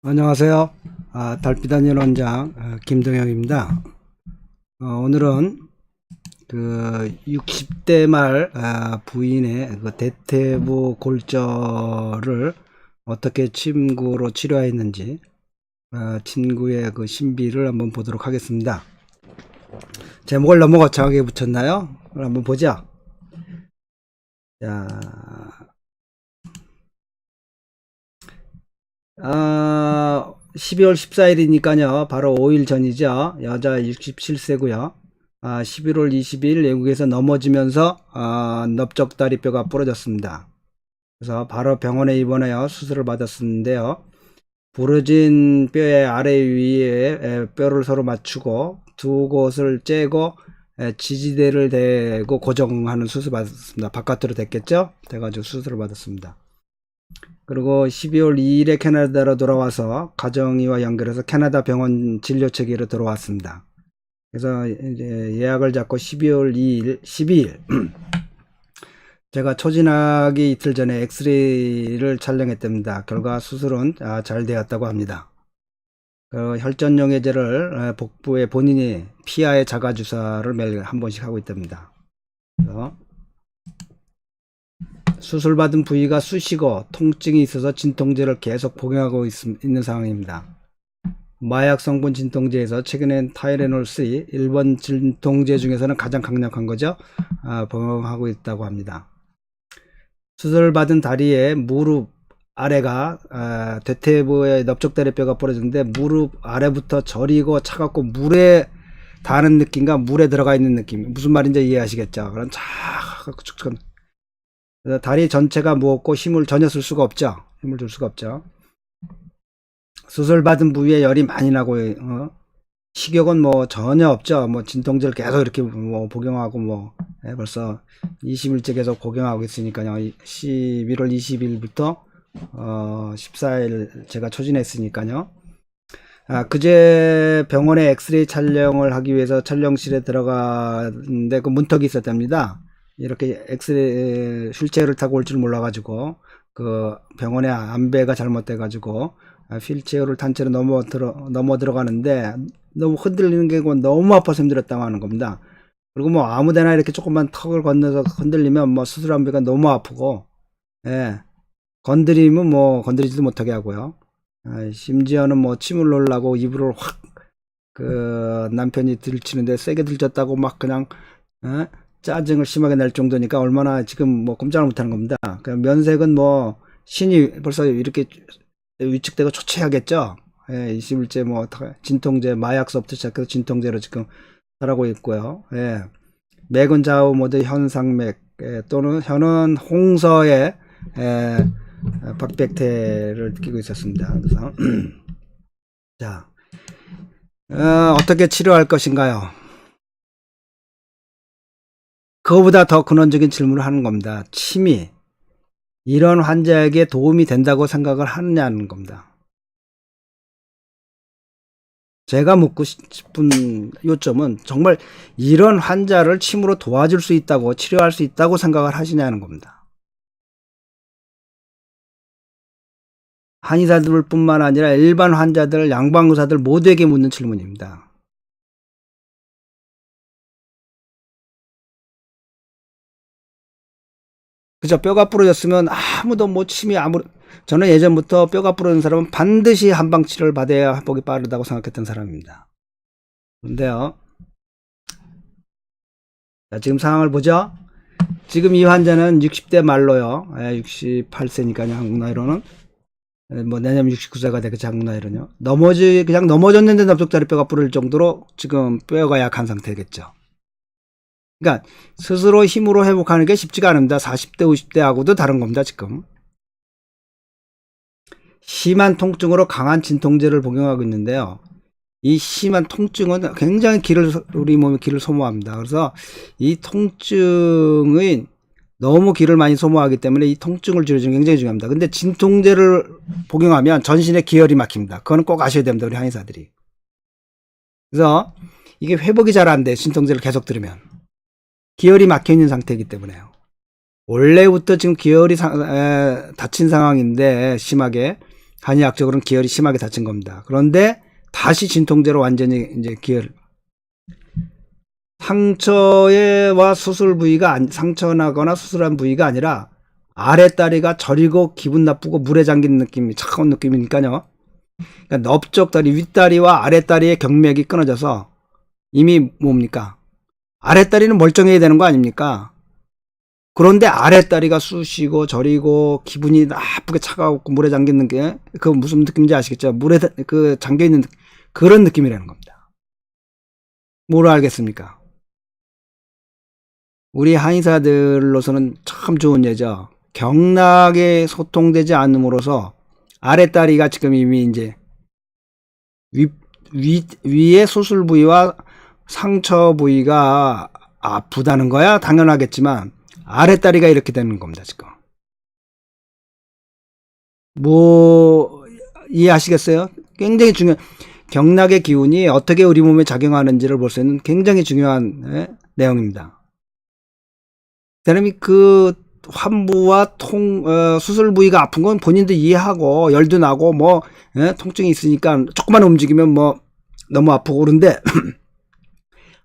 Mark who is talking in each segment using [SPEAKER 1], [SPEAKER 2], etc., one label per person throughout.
[SPEAKER 1] 안녕하세요. 달빛하늘 원장 김동영입니다. 오늘은 그 60대 말 부인의 그 대퇴부 골절을 어떻게 침구로 치료했는지 침구의 그 신비를 한번 보도록 하겠습니다. 제목을 너무 거창하게 붙였나요? 그럼 한번 보자. 자, 12월 14일이니까요. 바로 5일 전이죠. 여자 67세고요. 11월 22일 외국에서 넘어지면서 넓적다리뼈가 부러졌습니다. 그래서 바로 병원에 입원하여 수술을 받았었는데요. 부러진 뼈의 아래 위에 뼈를 서로 맞추고 두 곳을 째고 지지대를 대고 고정하는 수술 받았습니다. 바깥으로 됐겠죠? 돼가지고 수술을 받았습니다. 그리고 12월 2일에 캐나다로 돌아와서 가정의와 연결해서 캐나다 병원 진료 체계로 들어왔습니다. 그래서 이제 예약을 잡고 12월 2일, 12일 제가 초진하기 이틀 전에 엑스레이를 촬영했답니다. 결과 수술은 잘 되었다고 합니다. 혈전용해제를 복부에 본인이 피하에 자가주사를 매일 한 번씩 하고 있답니다. 그래서 수술받은 부위가 쑤시고 통증이 있어서 진통제를 계속 복용하고 있는 상황입니다. 마약 성분 진통제에서 최근엔 타이레놀 3 일본 진통제 중에서는 가장 강력한 거죠. 복용하고 있다고 합니다. 수술받은 다리에 무릎 아래가 대퇴부의 넓적다리뼈가 부러졌는데 무릎 아래부터 저리고 차갑고 물에 닿는 느낌과 물에 들어가 있는 느낌, 무슨 말인지 이해하시겠죠? 그런 차갑고 다리 전체가 무겁고 힘을 전혀 쓸 수가 없죠. 힘을 줄 수가 없죠. 수술받은 부위에 열이 많이 나고 식욕은 뭐 전혀 없죠. 뭐 진통제를 계속 이렇게 뭐 복용하고 벌써 20일째 계속 복용하고 있으니까요. 11월 20일부터 14일 제가 초진했으니까요. 그제 병원에 엑스레이 촬영을 하기 위해서 촬영실에 들어갔는데 그 문턱이 있었답니다. 이렇게 엑스레이 휠체어를 타고 올 줄 몰라가지고 그 병원의 안배가 잘못돼가지고 휠체어를 탄 채로 넘어 들어가는데 너무 흔들리는 게 너무 아파서 힘들었다고 하는 겁니다. 그리고 뭐 아무데나 이렇게 조금만 턱을 건너서 흔들리면 뭐 수술 안배가 너무 아프고, 건드리면 뭐 건드리지도 못하게 하고요. 심지어는 뭐 침을 놓으려고 이불을 확 그 남편이 들치는데 세게 들쳤다고 막 그냥 짜증을 심하게 낼 정도니까 얼마나 지금 뭐 꼼짝을 못하는 겁니다. 면색은 뭐 신이 벌써 이렇게 위축되고 초췌하겠죠. 20일째 뭐 진통제, 마약서부터 시작해서 진통제로 지금 살아고 있고요. 맥은 좌우 모두 현상맥 또는 혀는 홍서의 박백태를 느끼고 있었습니다. 그래서 자, 어떻게 치료할 것인가요? 그거보다 더 근원적인 질문을 하는 겁니다. 침이 이런 환자에게 도움이 된다고 생각을 하느냐는 겁니다. 제가 묻고 싶은 요점은 정말 이런 환자를 침으로 도와줄 수 있다고, 치료할 수 있다고 생각을 하시냐는 겁니다. 한의사들 뿐만 아니라 일반 환자들, 양방의사들 모두에게 묻는 질문입니다. 그죠? 뼈가 부러졌으면 아무도 뭐 침이 저는 예전부터 뼈가 부러진 사람은 반드시 한방치료를 받아야 회복이 빠르다고 생각했던 사람입니다. 그런데요, 자, 지금 상황을 보죠. 지금 이 환자는 60대 말로요. 68세니까요, 한국 나이로는. 뭐 내년 69세가 되겠죠, 한국 나이로는요. 그냥 넘어졌는데 넓적다리뼈가 부러질 정도로 지금 뼈가 약한 상태겠죠. 그러니까 스스로 힘으로 회복하는 게 쉽지가 않습니다. 40대 50대하고도 다른 겁니다. 지금 심한 통증으로 강한 진통제를 복용하고 있는데요. 이 심한 통증은 굉장히 우리 몸이 기를 소모합니다. 그래서 이 통증은 너무 기를 많이 소모하기 때문에 이 통증을 줄여주는 게 굉장히 중요합니다. 근데 진통제를 복용하면 전신에 기혈이 막힙니다. 그거는 꼭 아셔야 됩니다. 우리 한의사들이. 그래서 이게 회복이 잘 안 돼. 진통제를 계속 들으면. 기혈이 막혀있는 상태이기 때문에요. 원래부터 지금 기혈이 다친 상황인데 심하게 한의학적으로는 기혈이 심하게 다친 겁니다. 그런데 다시 진통제로 완전히 이제 기혈, 상처와 수술 부위가 상처나거나 수술한 부위가 아니라 아랫다리가 저리고 기분 나쁘고 물에 잠긴 느낌이 차가운 느낌이니까요. 그러니까 넓적 다리 윗다리와 아랫다리의 경맥이 끊어져서 이미 뭡니까? 아랫다리는 멀쩡해야 되는 거 아닙니까? 그런데 아랫다리가 쑤시고 저리고 기분이 나쁘게 차가웠고 물에 잠기는 게 그 무슨 느낌인지 아시겠죠? 물에 그 잠겨 있는 그런 느낌이라는 겁니다. 뭘 알겠습니까? 우리 한의사들로서는 참 좋은 예죠. 경락에 소통되지 않음으로써 아랫다리가 지금 이미 이제 위의 수술 부위와 상처 부위가 아프다는 거야 당연하겠지만 아랫다리가 이렇게 되는 겁니다. 지금 뭐 이해하시겠어요? 굉장히 중요한 경락의 기운이 어떻게 우리 몸에 작용하는지를 볼 수 있는 굉장히 중요한 내용입니다. 사람이 그 환부와 수술 부위가 아픈 건 본인도 이해하고 열도 나고 뭐 통증이 있으니까 조금만 움직이면 뭐 너무 아프고 그런데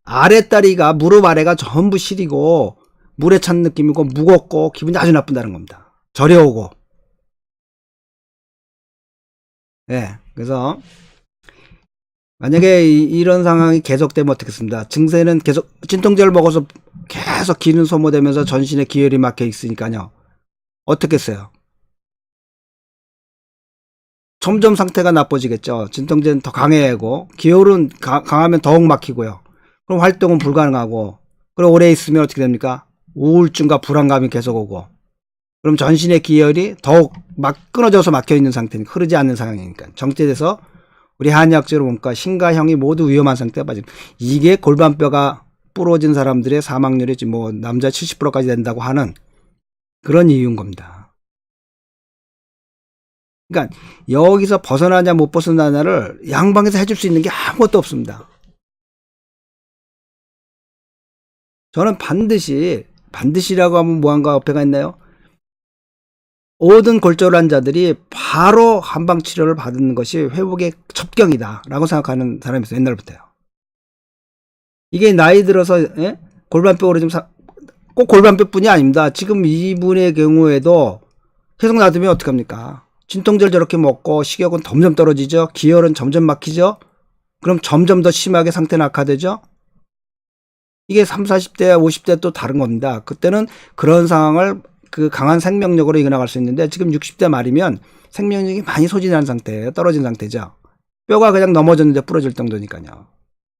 [SPEAKER 1] 아랫다리가 무릎 아래가 전부 시리고 물에 찬 느낌이고 무겁고 기분이 아주 나쁜다는 겁니다. 저려오고. 그래서 만약에 이런 상황이 계속되면 어떻겠습니다. 증세는 계속 진통제를 먹어서 계속 기는 소모되면서 전신에 기혈이 막혀 있으니까요. 어떻겠어요? 점점 상태가 나빠지겠죠. 진통제는 더 강해야고 기혈은 강하면 더욱 막히고요. 그럼 활동은 불가능하고 그럼 오래 있으면 어떻게 됩니까? 우울증과 불안감이 계속 오고 그럼 전신의 기혈이 더욱 막 끊어져서 막혀 있는 상태니까 흐르지 않는 상황이니까 정체돼서 우리 한의학적으로 보니까 신과 형이 모두 위험한 상태에 빠짐. 이게 골반뼈가 부러진 사람들의 사망률이 뭐 남자 70%까지 된다고 하는 그런 이유인 겁니다. 그러니까 여기서 벗어나냐 못 벗어나냐를 양방에서 해줄 수 있는 게 아무것도 없습니다. 저는 반드시라고 하면 뭐한가 어폐가 있나요? 모든 골절 환자들이 바로 한방 치료를 받는 것이 회복의 첩경이다 라고 생각하는 사람이 있어요. 옛날부터요. 이게 나이 들어서 골반뼈 오래지면 꼭 골반뼈뿐이 아닙니다. 지금 이분의 경우에도 계속 놔두면 어떡합니까? 진통제를 저렇게 먹고 식욕은 점점 떨어지죠. 기혈은 점점 막히죠. 그럼 점점 더 심하게 상태는 악화되죠. 이게 30, 40대, 50대 또 다른 겁니다. 그때는 그런 상황을 그 강한 생명력으로 이겨나갈 수 있는데 지금 60대 말이면 생명력이 많이 소진한 상태예요. 떨어진 상태죠. 뼈가 그냥 넘어졌는데 부러질 정도니까요.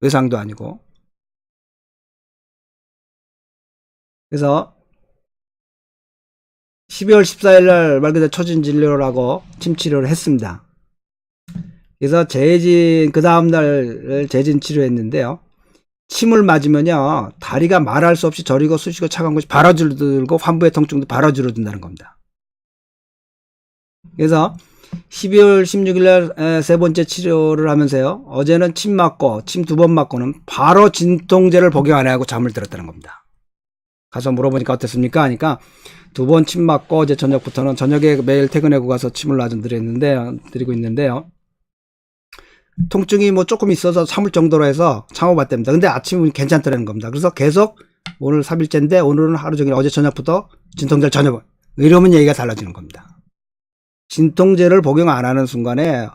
[SPEAKER 1] 외상도 아니고. 그래서 12월 14일 날 말 그대로 초진 진료라고 침 치료를 했습니다. 그래서 그 다음날 재진 치료했는데요. 침을 맞으면요 다리가 말할 수 없이 저리고 쑤시고 차가운 것이 바로 줄어들고 환부의 통증도 바로 줄어든다는 겁니다. 그래서 12월 16일 날 세 번째 치료를 하면서요 어제는 침 맞고 침 2번 맞고는 바로 진통제를 복용 안 하고 잠을 들었다는 겁니다. 가서 물어보니까 어땠습니까 하니까 2번 침 맞고 어제 저녁부터는 저녁에 매일 퇴근하고 가서 침을 드리고 있는데요 통증이 뭐 조금 있어서 참을 정도로 해서 참아봤답니다. 근데 아침은 괜찮다는 겁니다. 그래서 계속 오늘 3일째인데 오늘은 하루 종일 어제 저녁부터 진통제를 전혀 이러면 얘기가 달라지는 겁니다. 진통제를 복용 안 하는 순간에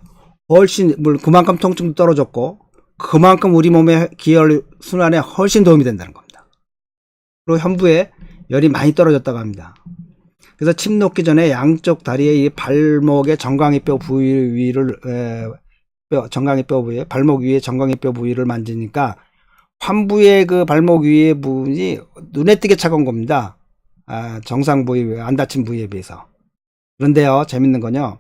[SPEAKER 1] 훨씬 그만큼 통증도 떨어졌고 그만큼 우리 몸의 기혈 순환에 훨씬 도움이 된다는 겁니다. 그리고 현부에 열이 많이 떨어졌다고 합니다. 그래서 침 놓기 전에 양쪽 다리의 이 발목의 정강이뼈 부위 위를 정강이뼈 부위, 발목 위에 정강이뼈 부위를 만지니까 환부의 그 발목 위의 부분이 눈에 띄게 차가운 겁니다. 정상 부위, 안 다친 부위에 비해서. 그런데요, 재밌는 건요,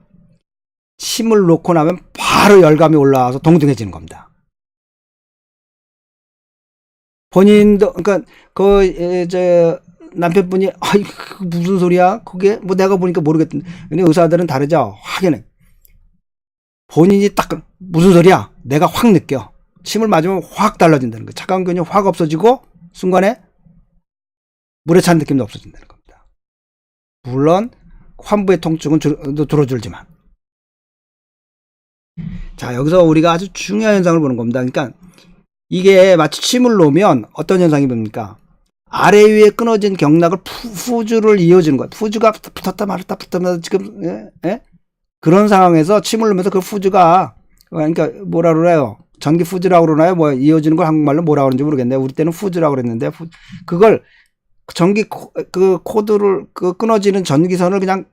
[SPEAKER 1] 침을 놓고 나면 바로 열감이 올라와서 동등해지는 겁니다. 본인도, 그러니까, 남편분이, 무슨 소리야? 그게, 뭐 내가 보니까 모르겠던데. 근데 의사들은 다르죠? 확연해. 본인이 딱 무슨 소리야? 내가 확 느껴. 침을 맞으면 확 달라진다는 거예요. 차가운 기운이 확 없어지고 순간에 물에 찬 느낌도 없어진다는 겁니다. 물론 환부의 통증은 들어줄지만 자, 여기서 우리가 아주 중요한 현상을 보는 겁니다. 그러니까 이게 마치 침을 놓으면 어떤 현상이 봅니까? 아래 위에 끊어진 경락을 푸주를 이어주는 거야. 푸주가 붙었다 말았다 붙었다 말았다 지금 그런 상황에서 침을 놓으면서 그 푸주가 그러니까 뭐라 그래요? 전기 푸주라고 그러나요? 뭐 이어지는 걸 한국말로 뭐라 그러는지 모르겠네요. 우리 때는 푸주라고 그랬는데 그걸 전기 그 코드를 그 끊어지는 전기선을 그냥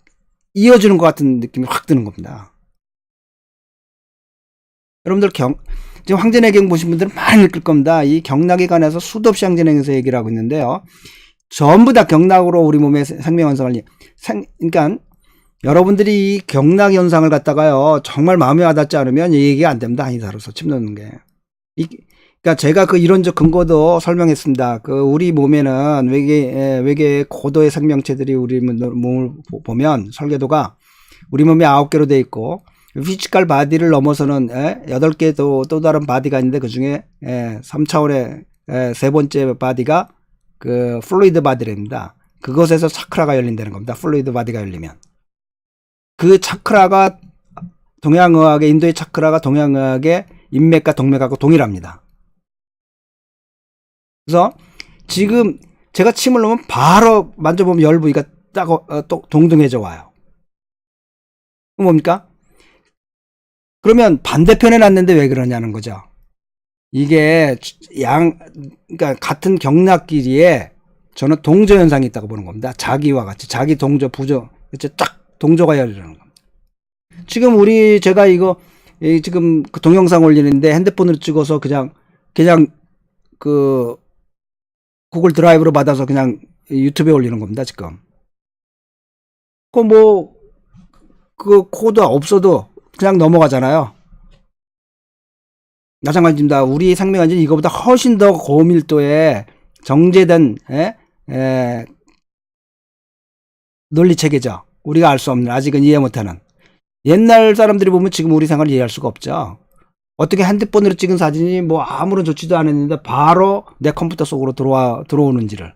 [SPEAKER 1] 이어주는 것 같은 느낌이 확 드는 겁니다. 여러분들 지금 황제내경 보신 분들은 많이 읽을 겁니다. 이 경락에 관해서 수도 없이 황제내경에서 얘기를 하고 있는데요. 전부 다 경락으로 우리 몸의 생명현상을 그러니까 여러분들이 이 경락 현상을 갖다가요 정말 마음에 와닿지 않으면 얘기가 안 됩니다. 한의사로서 침 놓는 게. 그러니까 제가 그 이론적 근거도 설명했습니다. 그 우리 몸에는 외계 고도의 생명체들이 우리 몸을 보면 설계도가 우리 몸에 9개로 되어 있고 피지컬 바디를 넘어서는 8개 또 다른 바디가 있는데 그 중에 3차원의 세 번째 바디가 그 플루이드 바디랍니다. 그것에서 차크라가 열린다는 겁니다. 플루이드 바디가 열리면 그 차크라가 동양의학의 인도의 차크라가 동양의학의 인맥과 동맥하고 동일합니다. 그래서 지금 제가 침을 놓으면 바로 만져보면 열 부위가 딱 동등해져 와요. 뭡니까? 그러면 반대편에 놨는데 왜 그러냐는 거죠. 이게 그러니까 같은 경락끼리에 저는 동조 현상이 있다고 보는 겁니다. 자기와 같이 자기 동조 부조 딱 동조가 열리는 겁니다. 지금 제가 이거 지금 그 동영상 올리는데 핸드폰으로 찍어서 그냥 그 구글 드라이브로 받아서 그냥 유튜브에 올리는 겁니다. 지금 그 코드 없어도 그냥 넘어가잖아요. 마찬가지입니다. 우리 생명안전 이거보다 훨씬 더 고밀도의 정제된 논리 체계죠. 우리가 알 수 없는, 아직은 이해 못하는. 옛날 사람들이 보면 지금 우리 생활을 이해할 수가 없죠. 어떻게 핸드폰으로 찍은 사진이 뭐 아무런 조치도 안 했는데 바로 내 컴퓨터 속으로 들어오는지를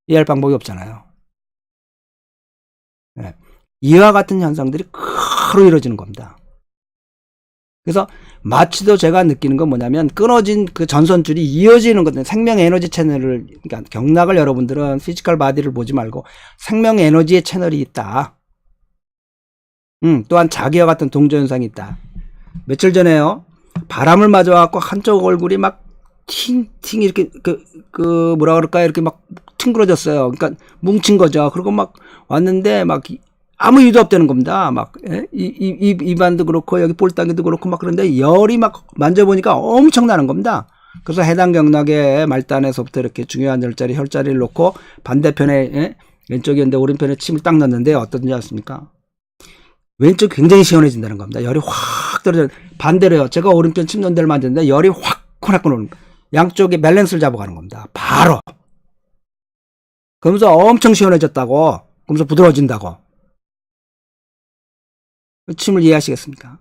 [SPEAKER 1] 이해할 방법이 없잖아요. 이와 같은 현상들이 크로 이루어지는 겁니다. 그래서 마치도 제가 느끼는 건 뭐냐면 끊어진 그 전선줄이 이어지는 것들, 생명 에너지 채널을, 그러니까 경락을 여러분들은 피지컬 바디를 보지 말고 생명 에너지의 채널이 있다. 또한 자기와 같은 동조 현상이 있다. 며칠 전에요, 바람을 맞아갖고 한쪽 얼굴이 막 팅팅 이렇게 뭐라 그럴까요? 이렇게 막 튕그러졌어요. 그러니까 뭉친 거죠. 그리고 막 왔는데 막 아무 이유도 없다는 겁니다. 막 입안도 그렇고 여기 볼따기도 그렇고 막 그런데 열이 막 만져보니까 엄청나는 겁니다. 그래서 해당 경락의 말단에서부터 이렇게 중요한 혈자리를 놓고 반대편에 왼쪽이었는데 오른편에 침을 딱 넣는데 어떤지 아십니까? 왼쪽 굉장히 시원해진다는 겁니다. 열이 확 떨어져. 반대로요. 제가 오른편 침 넣는 데를 만졌는데 열이 확 오는 양쪽에 밸런스를 잡아가는 겁니다. 바로. 그러면서 엄청 시원해졌다고. 그러면서 부드러워진다고. 침을 이해하시겠습니까?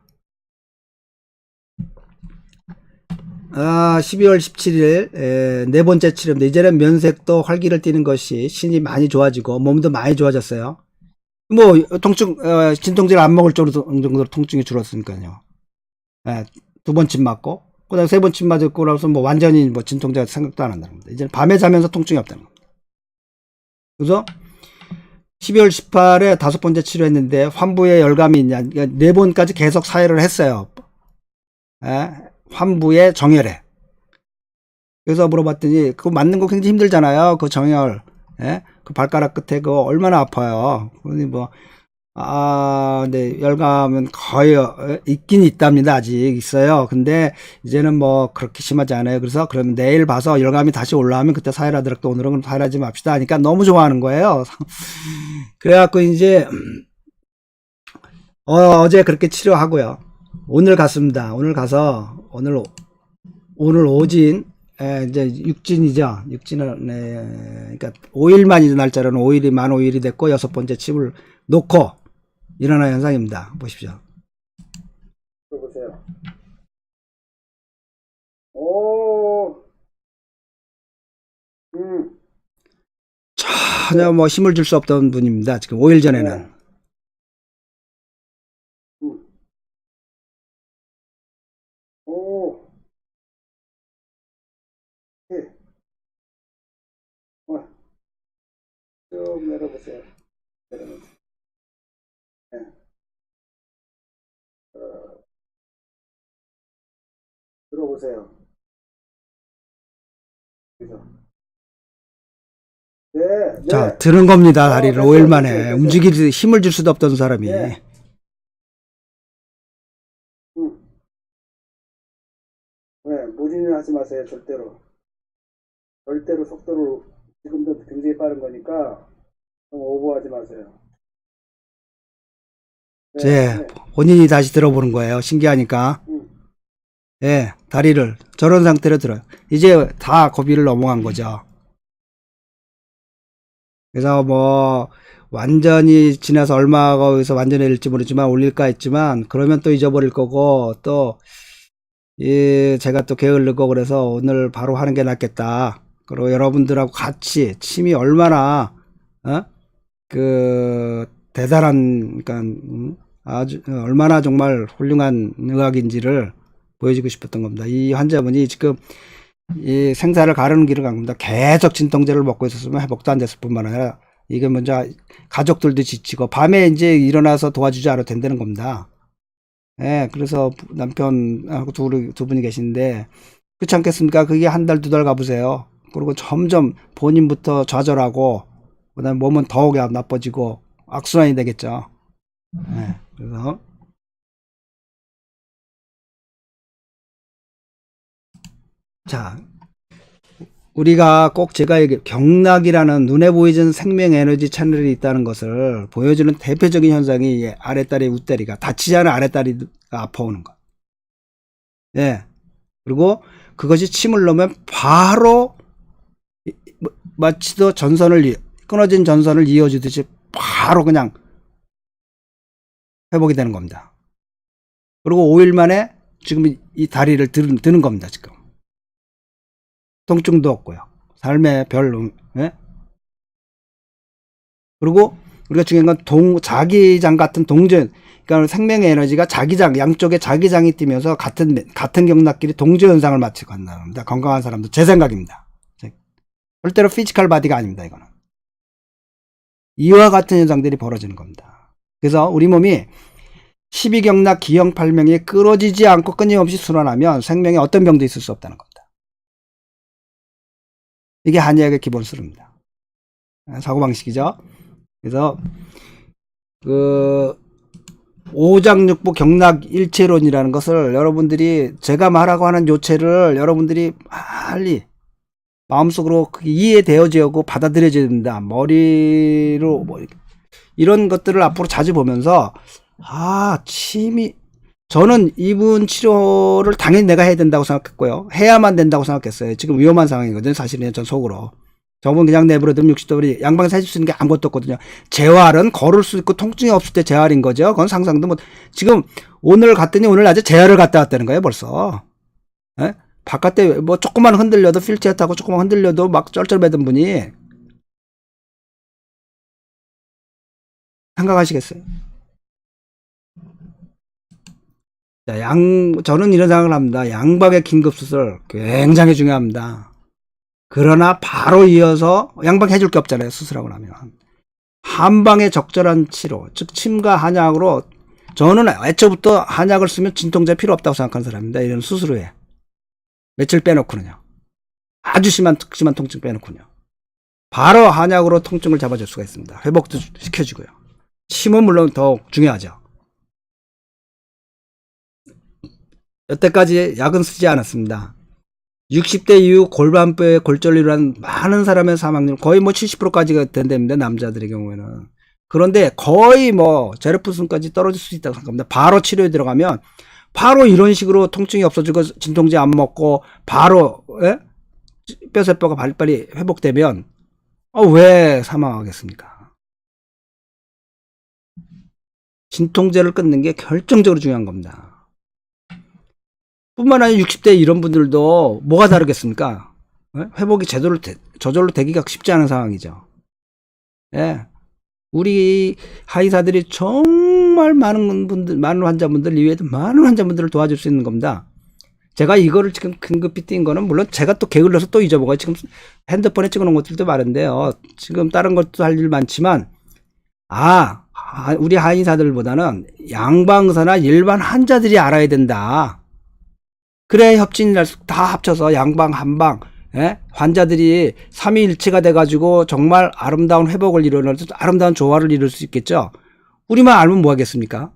[SPEAKER 1] 12월 17일 네 번째 치료입니다. 이제는 면색도 활기를 띠는 것이 신이 많이 좋아지고 몸도 많이 좋아졌어요. 뭐 통증 진통제를 안 먹을 정도로 통증이 줄었으니까요. 두 번 침 맞고 그다음 세 번 침 맞고 나서 뭐 완전히 뭐 진통제가 생각도 안 한다는 겁니다. 이제 밤에 자면서 통증이 없다는 겁니다. 그래서 12월 18일에 다섯 번째 치료했는데 환부에 열감이 있냐, 그러니까 네 번까지 계속 사회를 했어요. 환부에 정혈에. 그래서 물어봤더니 그거 맞는 거 굉장히 힘들잖아요. 그 정혈, 그 발가락 끝에 그거 얼마나 아파요. 그러니 네, 열감은 거의 있긴 있답니다. 아직 있어요. 근데 이제는 뭐 그렇게 심하지 않아요. 그래서 그러면 내일 봐서 열감이 다시 올라오면 그때 사회라더라도 오늘은 사회라지 맙시다 하니까 너무 좋아하는 거예요. 그래갖고 이제 어제 그렇게 치료하고요. 오늘 갔습니다. 오늘 가서 오늘 오진 이제 육진이죠. 육진을 그러니까 5일만 이제 날짜로는 5일이 만 5일이 됐고 여섯 번째 칩을 놓고 일어난 현상입니다. 보십시오. 보세요. 전혀 뭐 힘을 줄 수 없던 분입니다. 지금 5일 전에는. 들어보세요. 그죠? 네, 자,
[SPEAKER 2] 자, 드는 겁니다. 다리를
[SPEAKER 1] 됐어요,
[SPEAKER 2] 5일
[SPEAKER 1] 됐어요,
[SPEAKER 2] 만에
[SPEAKER 1] 됐어요.
[SPEAKER 2] 움직일 힘을 줄 수도 없던 사람이.
[SPEAKER 1] 네. 네, 무리는 하지 마세요, 절대로. 절대로 속도를 지금도 굉장히 빠른 거니까 너무 오버하지 마세요. 네,
[SPEAKER 2] 제
[SPEAKER 1] 네.
[SPEAKER 2] 본인이 다시 들어보는 거예요. 신기하니까. 예, 다리를 저런 상태로 들어요. 이제 다 고비를 넘어간 거죠. 그래서 뭐 완전히 지나서 얼마가 여기서 완전히 일지 모르지만 올릴까 했지만 그러면 또 잊어버릴 거고 또 제가 또 게을르고 그래서 오늘 바로 하는 게 낫겠다. 그리고 여러분들하고 같이 침이 얼마나 그 대단한 그러니까 아주 얼마나 정말 훌륭한 의학인지를 보여주고 싶었던 겁니다. 이 환자분이 지금 이 생사를 가르는 길을 간 겁니다. 계속 진통제를 먹고 있었으면 회복도 안 됐을 뿐만 아니라 이게 먼저 가족들도 지치고 밤에 이제 일어나서 도와주지 않아도 된다는 겁니다. 예, 그래서 남편하고 두 분이 계신데 그렇지 않겠습니까? 그게 한 달, 두 달 가보세요. 그리고 점점 본인부터 좌절하고 그다음에 몸은 더욱 나빠지고 악순환이 되겠죠. 예, 그래서 자, 우리가 꼭 제가 경락이라는 눈에 보이는 생명 에너지 채널이 있다는 것을 보여주는 대표적인 현상이 아랫다리 윗다리가 다치지 않은 아랫다리가 아파오는 것. 예. 그리고 그것이 침을 넣으면 바로 마치도 끊어진 전선을 이어주듯이 바로 그냥 회복이 되는 겁니다. 그리고 5일 만에 지금 이 다리를 드는 겁니다. 지금. 통증도 없고요. 삶의 예? 그리고 우리가 중요한 건 자기장 같은 동전, 그러니까 생명의 에너지가 자기장, 양쪽에 자기장이 뛰면서 같은 경락끼리 동조 현상을 마치고 한다는 겁니다. 건강한 사람도 제 생각입니다. 절대로 피지컬 바디가 아닙니다. 이거는 이와 같은 현상들이 벌어지는 겁니다. 그래서 우리 몸이 12경락 기형팔명이 끊어지지 않고 끊임없이 순환하면 생명에 어떤 병도 있을 수 없다는 겁니다. 이게 한의학의 기본수입니다. 사고방식이죠. 그래서 그 오장육부 경락일체론이라는 것을 여러분들이 제가 말하고 하는 요체를 여러분들이 빨리 마음속으로 이해되어지고 받아들여져야 됩니다. 머리로 뭐 이런 것들을 앞으로 자주 보면서 침이 저는 이분 치료를 당연히 내가 해야 된다고 생각했고요. 해야만 된다고 생각했어요. 지금 위험한 상황이거든요. 사실은 전 속으로. 저분 그냥 내버려두면 60도리 양방에서 해줄 수 있는 게 아무것도 없거든요. 재활은 걸을 수 있고 통증이 없을 때 재활인 거죠. 그건 상상도 못. 지금 오늘 갔더니 오늘 낮에 재활을 갔다 왔다는 거예요. 벌써. 에? 바깥에 뭐 조금만 흔들려도 휠체어 타고 조금만 흔들려도 막 쩔쩔매던 분이 생각하시겠어요? 자, 저는 이런 생각을 합니다. 양박의 긴급수술 굉장히 중요합니다. 그러나 바로 이어서 양박 해줄 게 없잖아요. 수술하고 나면. 한방의 적절한 치료, 즉 침과 한약으로 저는 애초부터 한약을 쓰면 진통제 필요 없다고 생각하는 사람입니다. 이런 수술 후에. 며칠 빼놓고는요. 아주 심한 통증 빼놓고는요. 바로 한약으로 통증을 잡아줄 수가 있습니다. 회복도 시켜주고요. 침은 물론 더 중요하죠. 여태까지 약은 쓰지 않았습니다. 60대 이후 골반뼈에 골절로 일어난 많은 사람의 사망률 거의 뭐 70%까지가 된답니다. 남자들의 경우에는. 그런데 거의 뭐 제로퍼센트까지 떨어질 수 있다고 생각합니다. 바로 치료에 들어가면 바로 이런 식으로 통증이 없어지고 진통제 안 먹고 바로 뼈세포가 빨리 회복되면 왜 사망하겠습니까? 진통제를 끊는 게 결정적으로 중요한 겁니다. 뿐만 아니라 60대 이런 분들도 뭐가 다르겠습니까? 회복이 저절로 되기가 쉽지 않은 상황이죠. 예. 우리 하의사들이 정말 많은 환자분들 이외에도 많은 환자분들을 도와줄 수 있는 겁니다. 제가 이거를 지금 긴급히 띈 거는 물론 제가 또 게을러서 또 잊어먹어요. 지금 핸드폰에 찍어놓은 것들도 많은데요. 지금 다른 것도 할 일 많지만 우리 하의사들보다는 양방사나 일반 환자들이 알아야 된다. 그래 협진이 날 다 합쳐서 양방 한방, 예? 환자들이 삼위일체가 돼가지고 정말 아름다운 회복을 이루는 아름다운 조화를 이룰 수 있겠죠. 우리만 알면 뭐 하겠습니까?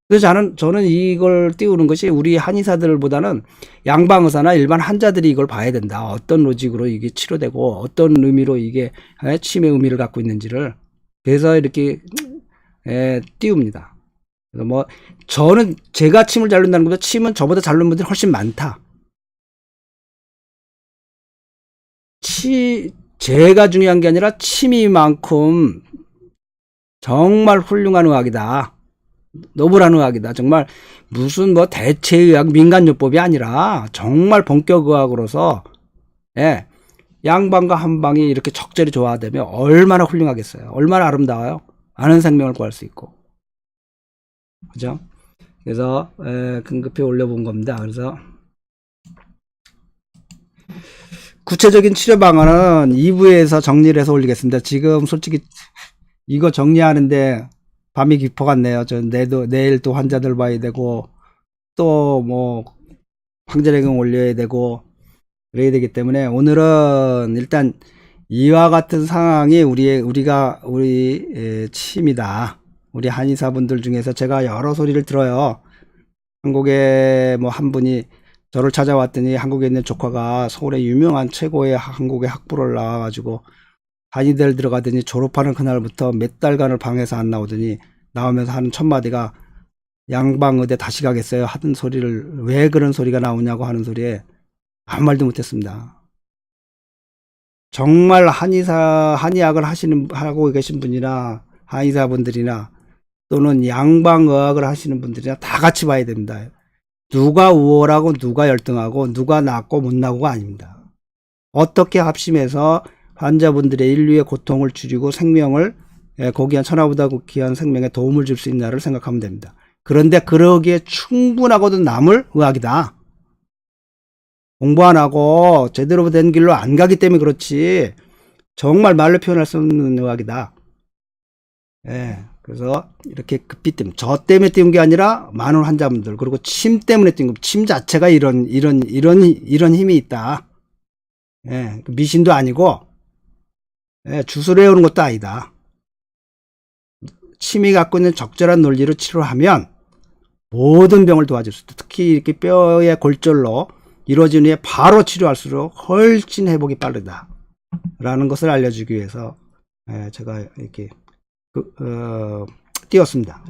[SPEAKER 2] 그래서 저는 이걸 띄우는 것이 우리 한의사들보다는 양방의사나 일반 환자들이 이걸 봐야 된다. 어떤 로직으로 이게 치료되고 어떤 의미로 이게 치매 의미를 갖고 있는지를. 그래서 이렇게 띄웁니다. 그래서 뭐 저는 제가 침을 잘 놓는다는 것보다 침은 저보다 잘 놓는 분들이 훨씬 많다. 제가 중요한 게 아니라 침이만큼 정말 훌륭한 의학이다. 노블한 의학이다. 정말 무슨 뭐 대체의학 민간요법이 아니라 정말 본격의학으로서 양방과 한방이 이렇게 적절히 조화되면 얼마나 훌륭하겠어요. 얼마나 아름다워요. 많은 생명을 구할 수 있고. 그죠? 그래서 긴급히 올려본 겁니다. 그래서 구체적인 치료 방안은 2부에서 정리를 해서 올리겠습니다. 지금 솔직히 이거 정리하는데 밤이 깊어갔네요. 저 내일 또 환자들 봐야 되고 또 뭐 황제래경 올려야 되고 그래야 되기 때문에 오늘은 일단 이와 같은 상황이 우리 침이다. 우리 한의사분들 중에서 제가 여러 소리를 들어요. 한국에 뭐 한 분이 저를 찾아왔더니 한국에 있는 조카가 서울의 유명한 최고의 한국의 학부를 나와가지고 한의대를 들어가더니 졸업하는 그날부터 몇 달간을 방에서 안 나오더니 나오면서 하는 첫 마디가 양방의대 다시 가겠어요 하던 소리를 왜 그런 소리가 나오냐고 하는 소리에 아무 말도 못했습니다. 정말 한의학을 하고 계신 분이나 한의사분들이나 또는 양방의학을 하시는 분들이나 다 같이 봐야 됩니다. 누가 우월하고 누가 열등하고 누가 낫고 못 나고가 아닙니다. 어떻게 합심해서 환자분들의 인류의 고통을 줄이고 생명을 고귀한 천하보다 귀한 생명에 도움을 줄 수 있나를 생각하면 됩니다. 그런데 그러기에 충분하고도 남을 의학이다. 공부 안 하고 제대로 된 길로 안 가기 때문에 그렇지 정말 말로 표현할 수 없는 의학이다. 그래서 이렇게 급히 저 때문에 띄운 게 아니라 많은 환자분들 그리고 침 때문에 띄운 거, 침 자체가 이런 힘이 있다. 미신도 아니고 주술을 해오는 것도 아니다. 침이 갖고 있는 적절한 논리로 치료하면 모든 병을 도와줄 수 있다. 특히 이렇게 뼈의 골절로 이루어진 후에 바로 치료할수록 훨씬 회복이 빠르다. 라는 것을 알려주기 위해서 제가 이렇게 띄웠습니다.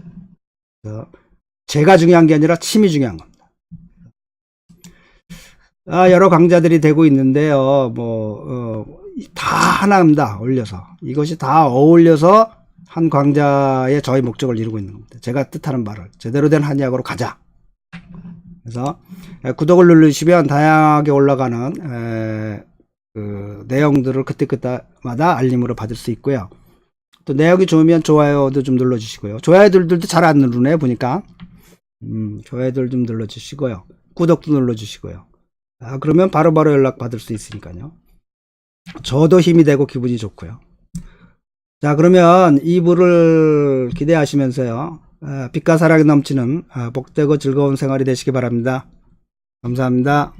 [SPEAKER 2] 제가 중요한 게 아니라 침이 중요한 겁니다. 여러 강좌들이 되고 있는데요. 다 하나입니다. 올려서. 이것이 다 어울려서 한 강좌의 저희 목적을 이루고 있는 겁니다. 제가 뜻하는 바를 제대로 된 한의학으로 가자. 그래서 구독을 누르시면 다양하게 올라가는 내용들을 그때마다 알림으로 받을 수 있고요. 또 내용이 좋으면 좋아요도 좀 눌러주시고요. 좋아요들도 잘 안 누르네 보니까. 좋아요들 좀 눌러주시고요. 구독도 눌러주시고요. 그러면 바로바로 연락 받을 수 있으니까요. 저도 힘이 되고 기분이 좋고요. 자, 그러면 2부를 기대하시면서요. 빛과 사랑이 넘치는 복되고 즐거운 생활이 되시기 바랍니다. 감사합니다.